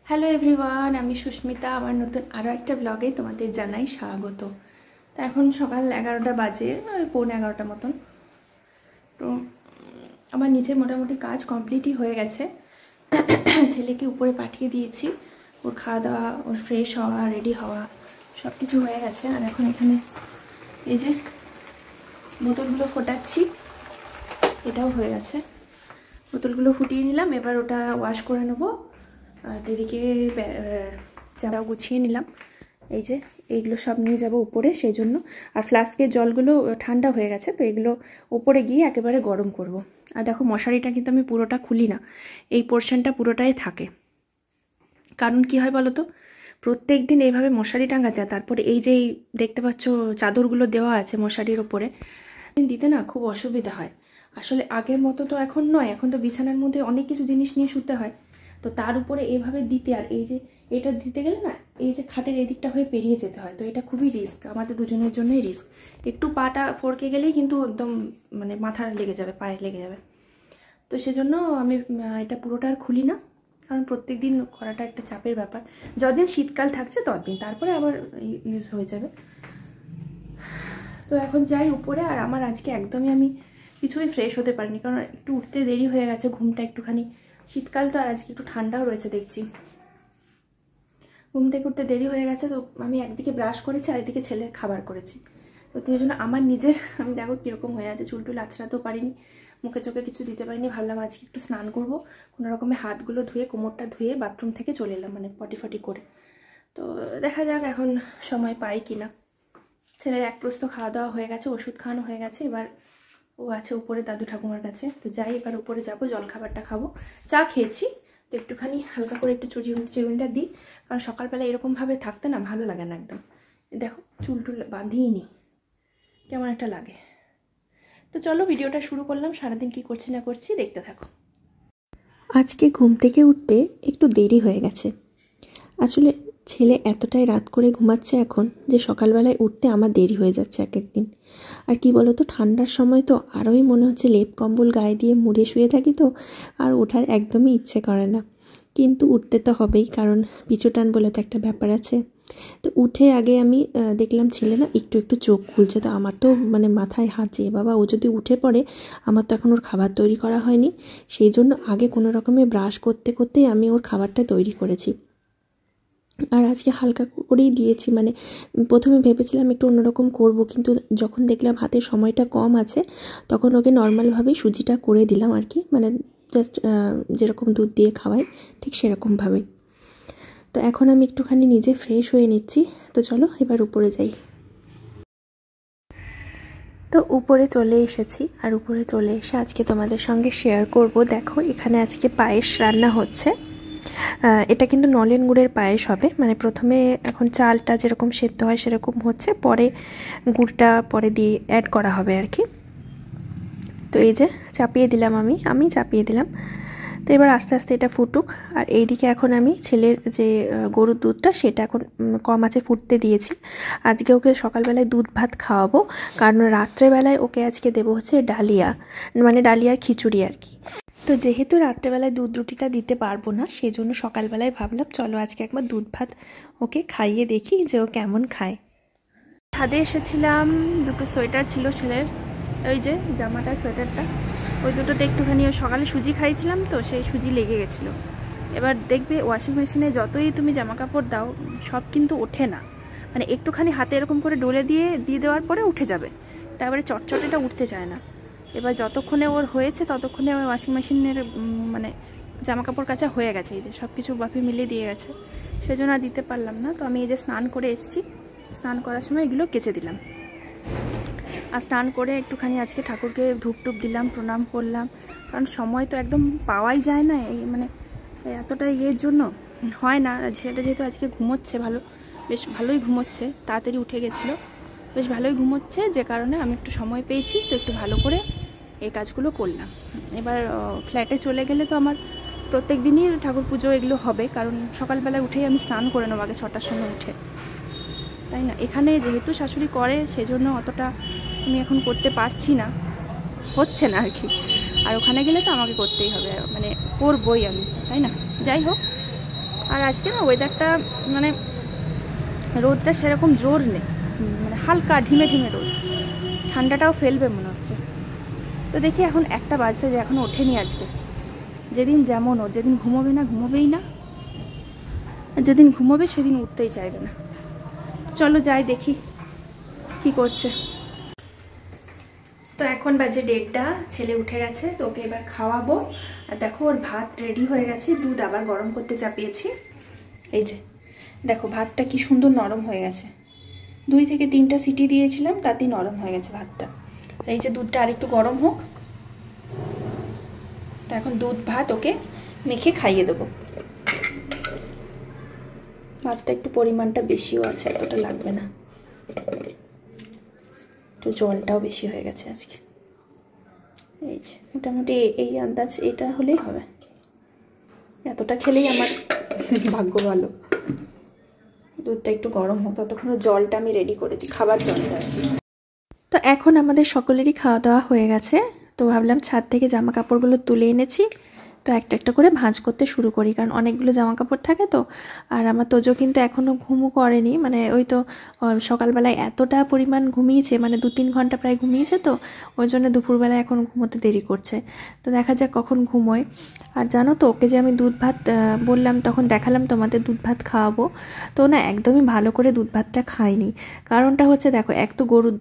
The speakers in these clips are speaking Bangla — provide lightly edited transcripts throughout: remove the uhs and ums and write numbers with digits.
হ্যালো এভরিওয়ান, আমি সুস্মিতা। আমার নতুন আরও একটা ব্লগে তোমাদের জানাই স্বাগত। তো এখন সকাল 11টা বাজে, পৌনে 11টা মতন। তো আমার নিচে মোটামুটি কাজ কমপ্লিটই হয়ে গেছে। ছেলেকে উপরে পাঠিয়ে দিয়েছি, ওর খাওয়া দাওয়া, ওর ফ্রেশ হওয়া, রেডি হওয়া সব কিছু হয়ে গেছে। আর এখন এখানে এই যে বোতলগুলো ফোটাচ্ছি, এটাও হয়ে গেছে। বোতলগুলো ফুটিয়ে নিলাম, এবার ওটা ওয়াশ করে নেবো। আর এদিকে চারা গুছিয়ে নিলাম, এই যে এইগুলো সব নিয়ে যাব উপরে, সেই জন্য। আর ফ্লাস্কের জলগুলো ঠান্ডা হয়ে গেছে, তো এগুলো উপরে গিয়ে একেবারে গরম করব। আর দেখো মশারিটা কিন্তু আমি পুরোটা খুলি না, এই পোর্শনটা পুরোটাই থাকে। কারণ কি হয় বলো তো, প্রত্যেক দিন এইভাবে মশারি টাঙাতে, তারপরে এই যে দেখতে পাচ্ছ চাদরগুলো দেওয়া আছে মশারির ওপরে, দিতে না খুব অসুবিধা হয়। আসলে আগের মতো তো এখন নয়, এখন তো বিছানার মধ্যে অনেক কিছু জিনিস নিয়ে শুতে হয়, তো তার উপরে এভাবে দিতে, আর এই যে এটা দিতে গেলে না এই যে খাটের এদিকটা হয়ে পেরিয়ে যেতে হয়, তো এটা খুবই রিস্ক, আমাদের দুজনের জন্যই রিস্ক। একটু পাটা ফড়কে গেলেই কিন্তু একদম মানে মাথা লেগে যাবে, পায়ে লেগে যাবে। তো সেজন্য আমি এটা পুরোটা আর খুলি না, কারণ প্রত্যেক দিন করাটা একটা চাপের ব্যাপার। যতদিন শীতকাল থাকছে ততদিন, তারপরে আবার ইউজ হয়ে যাবে। তো এখন যাই উপরে। আর আমার আজকে একদমই আমি কিছুই ফ্রেশ হতে পারিনি, কারণ একটু উঠতে দেরি হয়ে গেছে, ঘুমটা একটুখানি, শীতকাল তো আর আজকে একটু ঠান্ডাও রয়েছে দেখছি, ঘুম থেকে উঠতে দেরি হয়ে গেছে। তো আমি একদিকে ব্রাশ করেছি আর একদিকে ছেলের খাবার করেছি, তো সেই জন্য আমার নিজের আমি দেখো কীরকম হয়ে আছে, চুলটুল আছড়াতেও পারিনি, মুখে চোখে কিছু দিতে পারিনি। ভাবলাম আজকে একটু স্নান করবো, কোনো রকমের হাতগুলো ধুয়ে কোমরটা ধুয়ে বাথরুম থেকে চলে এলাম, মানে পটি ফটি করে। তো দেখা যাক এখন সময় পাই কিনা। ছেলের এক প্রস্ত খাওয়া দাওয়া হয়ে গেছে, ওষুধ খাওয়ানো হয়ে গেছে, এবার ও আছে উপরে দাদু ঠাকুমার কাছে। তো যাই, এবার উপরে যাবো, জলখাবারটা খাবো। চা খেয়েছি, তো একটুখানি হালকা করে একটু চিরুনিটা দিই, কারণ সকালবেলা এরকমভাবে থাকতে না ভালো লাগে না একদম। দেখো চুল টুল বাঁধিয়ে নি, কেমন একটা লাগে। তো চলো ভিডিওটা শুরু করলাম, সারাদিন কি করছি না করছি দেখতে থাকো। আজকে ঘুম থেকে উঠতে একটু দেরি হয়ে গেছে। আসলে ছেলে এতটাই রাত করে ঘুমাচ্ছে এখন, যে সকালবেলায় উঠতে আমার দেরি হয়ে যাচ্ছে এক একদিন। আর কি বলো তো, ঠান্ডার সময় তো আরোই মনে হচ্ছে লেপ কম্বল গায়ে দিয়ে মুড়ে শুয়ে থাকি, তো আর ওঠার একদমই ইচ্ছে করে না। কিন্তু উঠতে তো হবেই, কারণ পিছুটান বলে তো একটা ব্যাপার আছে। তো উঠে আগে আমি দেখলাম ছেলে না একটু একটু চোখ খুলছে, তো আমার তো মানে মাথায় হাত, যে বাবা ও যদি উঠে পড়ে, আমার তো এখন ওর খাবার তৈরি করা হয়নি। সেই জন্য আগে কোনো রকমে ব্রাশ করতে করতেই আমি ওর খাবারটা তৈরি করেছি। আর আজকে হালকা করেই দিয়েছি, মানে প্রথমে ভেবেছিলাম একটু অন্যরকম করব, কিন্তু যখন দেখলাম হাতে সময়টা কম আছে, তখন ওকে নর্মালভাবেই সুজিটা করে দিলাম আর কি, মানে জাস্ট যেরকম দুধ দিয়ে খাওয়াই ঠিক সেরকমভাবেই। তো এখন আমি একটুখানি নিজে ফ্রেশ হয়ে নিচ্ছি। তো চলো এবার উপরে যাই। তো উপরে চলে এসেছি, আর উপরে চলে এসে আজকে তোমাদের সঙ্গে শেয়ার করব। দেখো এখানে আজকে পায়েস রান্না হচ্ছে। এটা কিন্তু নলেন গুড়ের পায়েস হবে, মানে প্রথমে এখন চালটা যেরকম সেদ্ধ হয় সেরকম হচ্ছে, পরে গুড়টা পরে দিয়ে অ্যাড করা হবে আর কি। তো এই যে চাপিয়ে দিলাম, আমি চাপিয়ে দিলাম। তো এবার আস্তে আস্তে এটা ফুটুক। আর এইদিকে এখন আমি ছেলের যে গরুর দুধটা, সেটা এখন কম আঁচে ফুটতে দিয়েছি। আজকে ওকে সকালবেলায় দুধ ভাত খাওয়াবো, কারণ রাত্রেবেলায় ওকে আজকে দেবো হচ্ছে ডালিয়া, মানে ডালিয়ার খিচুড়ি আর কি। তো যেহেতু রাত্রেবেলায় দুধ রুটিটা দিতে পারবো না, সেই জন্য সকালবেলায় ভাবলাম চলো আজকে একবার দুধ ভাত ওকে খাইয়ে দেখি যে ও কেমন খায়। ছাদে এসেছিলাম, দুটো সোয়েটার ছিল ছেলের, ওই যে জামাটা সোয়েটারটা, ওই দুটোতে একটুখানি সকালে সুজি খাইছিলাম, তো সেই সুজি লেগে গেছিলো। এবার দেখবে ওয়াশিং মেশিনে যতই তুমি জামা কাপড় দাও, সব কিন্তু ওঠে না, মানে একটুখানি হাতে এরকম করে ডলে দিয়ে দেওয়ার পরে উঠে যাবে, তারপরে চটচটেটা উঠতে চায় না। এবার যতক্ষণে ওর হয়েছে ততক্ষণে আমার ওয়াশিং মেশিনের মানে জামা কাপড় কাচা হয়ে গেছে, এই যে সব কিছু বাপি মিলিয়ে দিয়ে গেছে, সেজন্য আর দিতে পারলাম না। তো আমি এই যে স্নান করে এসেছি, স্নান করার সময় এগুলো কেচে দিলাম। আর স্নান করে একটুখানি আজকে ঠাকুরকে ধূপ টুপ দিলাম, প্রণাম করলাম, কারণ সময় তো একদম পাওয়াই যায় না, এই মানে এতটা ইয়ের জন্য হয় না। ছেলেটা যেহেতু আজকে ঘুমোচ্ছে, বেশ ভালোই ঘুমোচ্ছে, তাড়াতাড়ি উঠে গেছিলো, বেশ ভালোই ঘুমোচ্ছে, যে কারণে আমি একটু সময় পেয়েছি, তো একটু ভালো করে এই কাজগুলো করলাম। এবার ফ্ল্যাটে চলে গেলে তো আমার প্রত্যেক দিনই ঠাকুর পুজো এগুলো হবে, কারণ সকালবেলায় উঠেই আমি স্নান করে নেবো আগে 6টার সময় উঠে, তাই না। এখানে যেহেতু শাশুড়ি করে, সেজন্য অতটা আমি এখন করতে পারছি না, হচ্ছে না আর কি। আর ওখানে গেলে তো আমাকে করতেই হবে, মানে করবই আমি, তাই না। যাই হোক, আর আজকে না ওয়েদারটা মানে রোদটা সেরকম জোর নেই, মানে হালকা ঢিমে ঢিমে রোদ, ঠান্ডাটাও ফেলবে মনে হচ্ছে। তো দেখি এখন 1টা বাজতে, যে এখন ওঠেনি আজকে। যেদিন যেমন ও, যেদিন ঘুমোবে না ঘুমোবেই না, যেদিন ঘুমোবে সেদিন উঠতেই চাইবে না। চলো যাই দেখি কি করছে। তো এখন বাজে 1:30, ছেলে উঠে গেছে, তো ওকে এবার খাওয়াবো। আর দেখো ওর ভাত রেডি হয়ে গেছে, দুধ আবার গরম করতে চাপিয়েছি। এই যে দেখো ভাতটা কি সুন্দর নরম হয়ে গেছে, 2 থেকে 3টা সিটি দিয়েছিলাম, তাতেই নরম হয়ে গেছে ভাতটা। এই যে দুধটা আরেকটু গরম হোক, তো এখন দুধ ভাত ওকে মেখে খাইয়ে দেবো। ভাতটা একটু পরিমাণটা বেশিও আছে, এতটা লাগবে না, একটু জলটাও বেশি হয়ে গেছে আজকে। এই যে মোটামুটি এই আন্দাজ এটা হলেই হবে, এতটা খেলেই আমার ভাগ্য ভালো। দুধটা একটু গরম হোক, ততক্ষণ জলটা আমি রেডি করে দিই, খাবার জলটা। তো এখন আমাদের সকলেরই খাওয়া দাওয়া হয়ে গেছে, তো ভাবলাম ছাদ থেকে জামা কাপড়গুলো তুলে এনেছি, তো একটা একটা করে ভাঁজ করতে শুরু করি, কারণ অনেকগুলো জামা কাপড় থাকে তো। আর আমার তোজো কিন্তু এখনও ঘুমও করেনি, মানে ওই তো সকালবেলায় এতটা পরিমাণ ঘুমিয়েছে, মানে 2-3 ঘন্টা প্রায় ঘুমিয়েছে, তো ওই জন্য দুপুরবেলায় এখন ঘুমোতে দেরি করছে। তো দেখা যাক কখন ঘুমোয়। আর জানো তো ওকে যে আমি দুধ ভাত বললাম, তখন দেখালাম তোমাদের দুধ ভাত খাওয়াবো, তো না একদমই ভালো করে দুধ ভাতটা খায়নি। কারণটা হচ্ছে দেখো, এক তো গরুর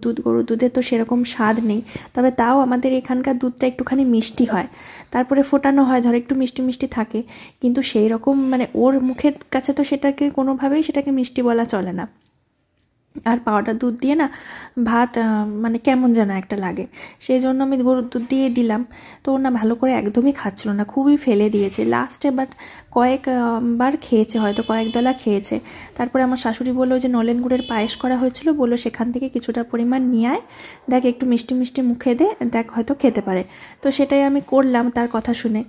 দুধে তো সেরকম স্বাদ নেই, তবে তাও আমাদের এখানকার দুধটা একটুখানি মিষ্টি হয়, তারপরে ফোটানো হয়, ধর একটু মিষ্টি মিষ্টি থাকে, কিন্তু সেই রকম মানে ওর মুখের কাছে তো সেটাকে কোনোভাবেই সেটাকে মিষ্টি বলা চলে না। আর পাউডার দুধ দিয়ে না ভাত মানে কেমন যেন একটা লাগে, সেই জন্য আমি গরুর দুধ দিয়ে দিলাম। তো ওর না ভালো করে একদমই খাচ্ছিল না, খুবই ফেলে দিয়েছে লাস্টে, বাট কয়েকবার খেয়েছে, হয়তো কয়েক দলা খেয়েছে। তারপরে আমার শাশুড়ি বললো যে নলেন গুড়ের পায়েস করা হয়েছিল, বললো সেখান থেকে কিছুটা পরিমাণ নিয়ে আয়, দেখ একটু মিষ্টি মিষ্টি মুখে দে, দেখ হয়তো খেতে পারে। তো সেটাই আমি করলাম তার কথা শুনে।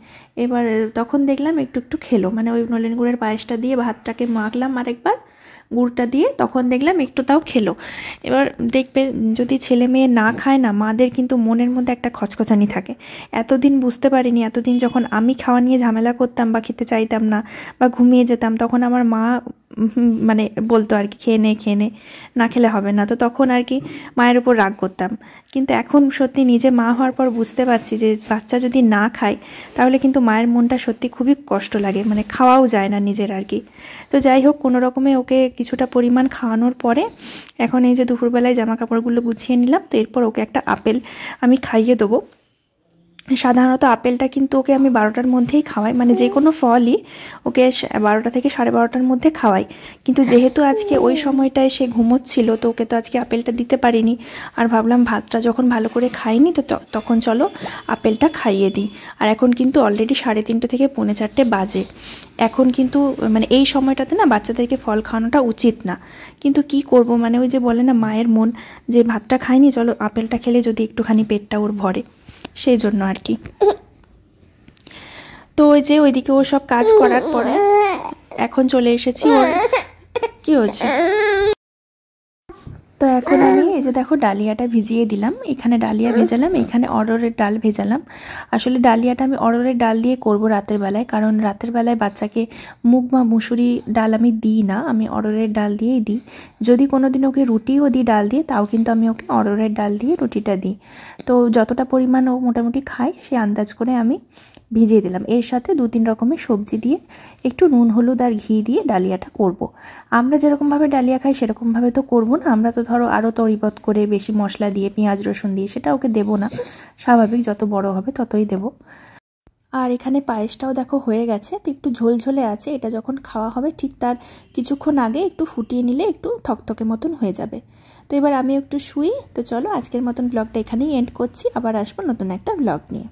এবার তখন দেখলাম একটু একটু খেলো, মানে ওই নলেন গুড়ের পায়েসটা দিয়ে ভাতটাকে মাখলাম আরেকবার গুড়টা দিয়ে, তখন দেখলাম একটু তাও খেলো। এবার দেখবে যদি ছেলে মেয়ে না খায় না, মাদের কিন্তু মনের মধ্যে একটা খচখচানি থাকে। এতদিন বুঝতে পারিনি, এতদিন যখন আমি খাওয়া নিয়ে ঝামেলা করতাম বা খেতে চাইতাম না বা ঘুমিয়ে যেতাম, তখন আমার মা মানে বলতো আর কি, খেয়ে নে, না খেলে হবে না, তো তখন আর কি মায়ের উপর রাগ করতাম। কিন্তু এখন সত্যি নিজে মা হওয়ার পর বুঝতে পারছি যে বাচ্চা যদি না খায় তাহলে কিন্তু মায়ের মনটা সত্যি খুবই কষ্ট লাগে, মানে খাওয়াও যায় না নিজের আর কি। তো যাই হোক, কোনো রকমে ওকে কিছুটা পরিমাণ খাওয়ানোর পরে এখন এই যে দুপুরবেলায় জামা কাপড়গুলো গুছিয়ে নিলাম, তো এরপর ওকে একটা আপেল আমি খাইয়ে দেবো। সাধারণত আপেলটা কিন্তু ওকে আমি 12টার মধ্যেই খাওয়াই, মানে যে কোনো ফলই ওকে 12টা থেকে 12:30টার মধ্যে খাওয়াই। কিন্তু যেহেতু আজকে ওই সময়টায় সে ঘুমোচ্ছিল, তো ওকে তো আজকে আপেলটা দিতে পারিনি। আর ভাবলাম ভাতটা যখন ভালো করে খাইনি, তো তখন চলো আপেলটা খাইয়ে দিই। আর এখন কিন্তু অলরেডি 3:30 থেকে 4:45 বাজে। এখন কিন্তু মানে এই সময়টাতে না বাচ্চাদেরকে ফল খাওয়ানোটা উচিত না, কিন্তু কি করব, মানে ওই যে বলে না মায়ের মন, যে ভাতটা খাইনি, চলো আপেলটা খেলে যদি একটুখানি পেটটা ওর ভরে, সেই জন্য আর কি। তো ওই যে ওইদিকে ও সব কাজ করার পরে এখন চলে এসেছি। ওর কি হচ্ছে? তো এখন আমি এই যে দেখো ডালিয়াটা ভিজিয়ে দিলাম, এখানে ডালিয়া ভেজালাম, এখানে অরহরের ডাল ভেজালাম। আসলে ডালিয়াটা আমি অরহরের ডাল দিয়ে করব রাতের বেলায়, কারণ রাতের বেলায় বাচ্চাকে মুগ বা মুসুরি ডাল আমি দিই না, আমি অরহরের ডাল দিয়েই দিই। যদি কোনো দিন ওকে রুটিও দিই ডাল দিয়ে, তাও কিন্তু আমি ওকে অরহরের ডাল দিয়ে রুটিটা দিই। তো যতটা পরিমাণ ও মোটামুটি খায় সে আন্দাজ করে আমি ভিজিয়ে দিলাম। এর সাথে 2-3 রকমের সবজি দিয়ে একটু নুন হলুদ আর ঘি দিয়ে ডালিয়াটা করব। আমরা যেরকমভাবে ডালিয়া খাই সেরকমভাবে তো করব না, আমরা তো ধরো আরও তরিবত করে বেশি মশলা দিয়ে পেঁয়াজ রসুন দিয়ে, সেটা ওকে দেবো না, স্বাভাবিক যত বড় হবে ততই দেব। আর এখানে পায়েসটাও দেখো হয়ে গেছে, তো একটু ঝোলঝোলে আছে, এটা যখন খাওয়া হবে ঠিক তার কিছুক্ষণ আগে একটু ফুটিয়ে নিলে একটু থকথকে মতন হয়ে যাবে। তো এবার আমি একটু শুই। তো চলো আজকের মতন ব্লগটা এখানেই এন্ড করছি, আবার আসবো নতুন একটা ব্লগ নিয়ে।